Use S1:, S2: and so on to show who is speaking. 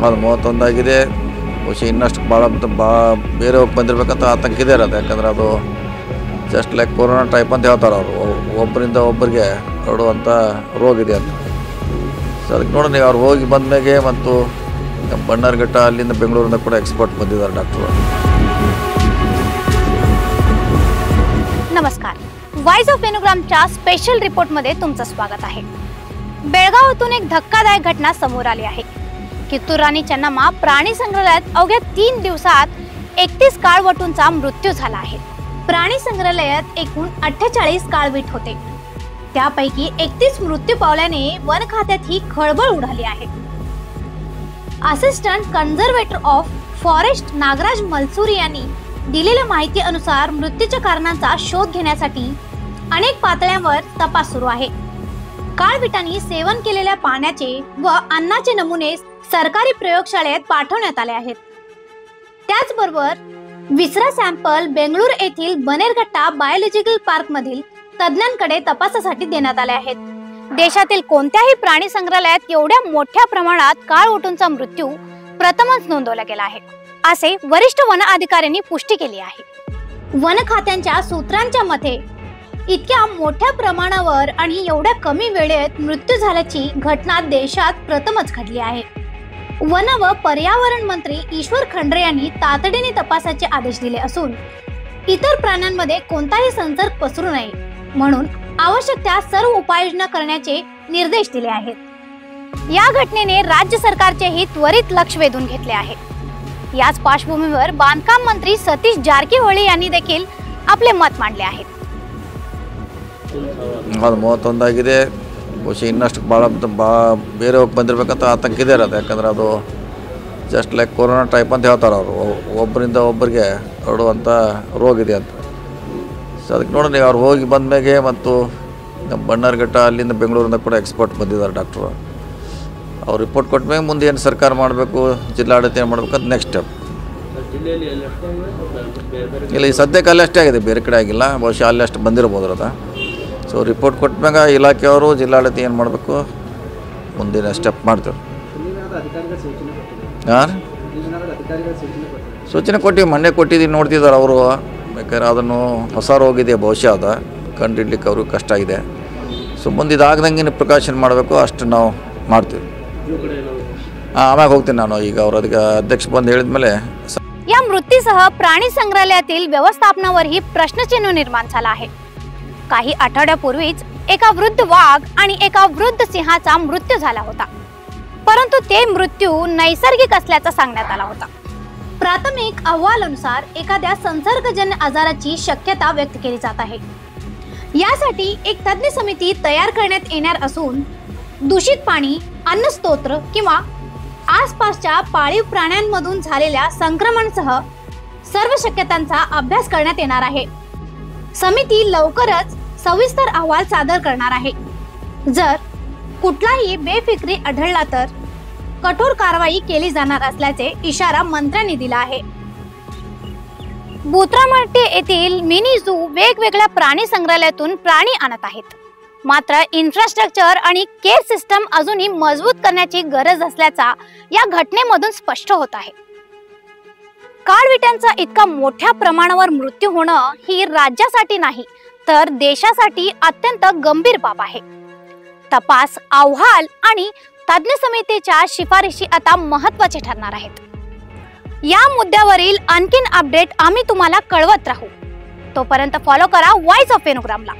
S1: ಅದು 31 ಆಗಿದೆ. ಬಹುಶಃ ಇನ್ನಷ್ಟು ಭಾಳ ಬೇರೆ ಬಂದಿರಬೇಕಂತ ಆತಂಕ ಇದೆ ಇರೋದು. ಯಾಕಂದ್ರೆ ಅದು ಜಸ್ಟ್ ಲೈಕ್ ಕೊರೋನಾ ಟೈಪ್ ಅಂತ ಹೇಳ್ತಾರೆ ಅವರು, ಒಬ್ಬರಿಂದ ಒಬ್ಬರಿಗೆ ಹರಡುವಂಥ ರೋಗ ಇದೆ ಅಂತ. ಸೊ ಅದಕ್ಕೆ ನೋಡಿ ನೀವು ಅವ್ರು ಹೋಗಿ ಬಂದಮೇಲೆ ಮತ್ತು ಬಣ್ಣಾರ್ಘಟ್ಟ ಅಲ್ಲಿಂದ ಬೆಂಗಳೂರಿಂದ ಕೂಡ ಎಕ್ಸ್ಪರ್ಟ್ ಬಂದಿದ್ದಾರೆ डॉक्टर.
S2: नमस्कार, वॉइस ऑफ वेणुग्रामच्या स्पेशल रिपोर्टमध्ये तुमचं स्वागत आहे. बेळगावातून एक धक्कादायक घटना समोर आली आहे. कित्तूर राणी चेन्नम्मा प्राणी संग्रहालयात अवघ्या 3 दिवसात 31 काळवटूंचा मृत्यू झाला आहे. प्राणी संग्रहालयात एकूण 48 काळवीट होते. त्यापैकी 31 मृत्यू पावल्याने वन खात्यात ही खळबळ उडाली आहे. Assistant conservator of forest Nagaraj Malsuri यांनी दिलेल्या माहितीनुसार मृत्यूच्या कारणांचा शोध घेण्यासाठी अनेक पातळ्यांवर तपास सुरू आहे. काळविटांनी सेवन केलेल्या पाण्याचे व अन्नाचे नमुने सरकारी प्रयोगशाळेत पाठवण्यात आले आहेत. त्याचबरोबर विसरा सॅम्पल बेंगळूर येथील बनेरघट्टा बायोलॉजिकल पार्क मधील तज्ञांकडे तपासासाठी देण्यात आले आहेत. देशातील कोणत्याही प्राणी संग्रहालयात एवढ्या मोठ्या प्रमाणात काळवटूंचा मृत्यू प्रथमच नोंदवला गेला आहे, असे वरिष्ठ वन अधिकाऱ्यांनी पुष्टी केली आहे. वन खात्यांच्या सूत्रांच्या मते इतक्या मोठ्या प्रमाणावर आणि एवढ्या कमी वेळेत मृत्यू झाल्याची घटना देशात प्रथमच घडली आहे. वन व पर्यावरण मंत्री ईश्वर खंड्रे यांनी तातडीने तपासाचे आदेश दिले असून इतर प्राण्यांमध्ये कोणताही संसर्ग पसरू नये म्हणून आवश्यक त्या सर्व उपाययोजना करण्याचे निर्देश दिले आहेत. या घटनेने राज्य सरकारचेही त्वरित लक्ष वेधून घेतले आहे. याच पार्श्वभूमीवर बांधकाम मंत्री सतीश जारकीहोळी यांनी देखील आपले मत मांडले आहे.
S1: ಅದು 31 ಆಗಿದೆ. ಬಹುಶಃ ಇನ್ನಷ್ಟು ಭಾಳ ಬೇರೆ ಬಂದಿರಬೇಕಂತ ಆತಂಕ ಇದೆ ಇರೋದು. ಯಾಕಂದ್ರೆ ಅದು ಜಸ್ಟ್ ಲೈಕ್ ಕೊರೋನಾ ಟೈಪ್ ಅಂತ ಹೇಳ್ತಾರೆ ಅವರು, ಒಬ್ಬರಿಂದ ಒಬ್ಬರಿಗೆ ಹರಡುವಂಥ ರೋಗ ಇದೆ ಅಂತ. ಸೊ ಅದಕ್ಕೆ ನೋಡಿ ನೀವು ಅವ್ರು ಹೋಗಿ ಬಂದಮೇಲೆ ಮತ್ತು ಬಣ್ಣಾರ್ಘಟ್ಟ ಅಲ್ಲಿಂದ ಬೆಂಗಳೂರಿಂದ ಕೂಡ ಎಕ್ಸ್ಪರ್ಟ್ ಬಂದಿದ್ದಾರೆ ಡಾಕ್ಟ್ರು. ಅವ್ರು ರಿಪೋರ್ಟ್ ಕೊಟ್ಟಮೇಲೆ ಮುಂದೆ ಏನು ಸರ್ಕಾರ ಮಾಡಬೇಕು, ಜಿಲ್ಲಾಡಳಿತ ಏನು ಮಾಡಬೇಕು ಅಂತ ನೆಕ್ಸ್ಟ್ ಸ್ಟೆಪ್. ಇಲ್ಲ ಈ ಸದ್ಯಕ್ಕೆ ಅಲ್ಲಿ ಅಷ್ಟೇ ಆಗಿದೆ, ಬೇರೆ ಕಡೆ ಆಗಿಲ್ಲ. ಬಹುಶಃ ಅಲ್ಲಿ ಅಷ್ಟು ಬಂದಿರ್ಬೋದು ಅದ. ಸೊ ರಿಪೋರ್ಟ್ ಕೊಟ್ಟಮ್ಯಾಗ ಇಲಾಖೆಯವರು ಜಿಲ್ಲಾಡಳಿತ ಏನು ಮಾಡಬೇಕು ಮುಂದಿನ ಸ್ಟೆಪ್ ಮಾಡ್ತೇವೆ. ಹಾಂ ಸೂಚನೆ ಕೊಟ್ಟಿವಿ, ಮೊನ್ನೆ ಕೊಟ್ಟಿದ್ದೀವಿ, ನೋಡ್ತಿದ್ದಾರೆ ಅವರು. ಬೇಕಾದ್ರೆ ಅದನ್ನು ಹೊಸ ರೋಗ ಇದೆ ಬಹುಶಃ, ಅದು ಕಂಡಿಡ್ಲಿಕ್ಕೆ ಅವ್ರಿಗೆ ಕಷ್ಟ ಆಗಿದೆ. ಸೊ ಮುಂದೆ ಇದಾಗ್ದಂಗೆ ಪ್ರಿಕಾಷನ್ ಮಾಡಬೇಕು, ಅಷ್ಟು ನಾವು ಮಾಡ್ತೀವಿ. आम्हाला होते ना ಈಗ ಅವರು ಅದಕ್ಕೆ ಅಧ್ಯಕ್ಷ ಬಂದು ಹೇಳಿದ್ಮೇಲೆ.
S2: या मृत्यूसह प्राणी संग्रहालयातील व्यवस्थापनावरही प्रश्नचिन्ह निर्माण झाला आहे. काही आठवड्यापूर्वीच एका वृद्ध वाघ आणि एका वृद्ध सिंहाचा मृत्यू झाला होता, परंतु ते मृत्यू नैसर्गिक असल्याचं सांगण्यात आला होता. प्राथमिक अहवालानुसार एखाद्या संसर्गजन्य आजाराची शक्यता व्यक्त केली जात आहे. यासाठी एक तज्ञ समिती तयार करण्यात येणार असून दूषित पाणी, अन्न स्तोत्र किंवा आसपासच्या पाळीव प्राण्यांमधून झालेल्या संक्रमणासह सर्व शक्यतांचा अभ्यास करण्यात येणार आहे. समिती लवकरच सविस्तर अहवाल सादर करणार आहे. जर कुठलाही बेफिक्री आढळला तर कठोर कारवाई केली जाणार असल्याचे इशारा मंत्र्यांनी दिला आहे. बुत्रामाटे येथील मिनी झू वेगवेगळ्या प्राणी संग्रहालयातून प्राणी आणत आहेत. मात्र इन्फ्रास्ट्रक्चर आणि केअर सिस्टम अजूनही मजबूत करण्याची गरज असल्याचा या घटनेमधून स्पष्ट होत आहे. काळविटांचा इतका मोठ्या प्रमाणावर मृत्यू होणं ही राज्यासाठी नाही तर देशासाठी अत्यंत गंभीर बाब आहे. तपास, अहवाल आणि तज्ञ समितीच्या शिफारशी आता महत्त्वाचे ठरणार आहेत. या मुद्द्यावरील आणखीन अपडेट आम्ही तुम्हाला कळवत राहू. तोपर्यंत फॉलो करा वॉइस ऑफ वेणुग्रामला.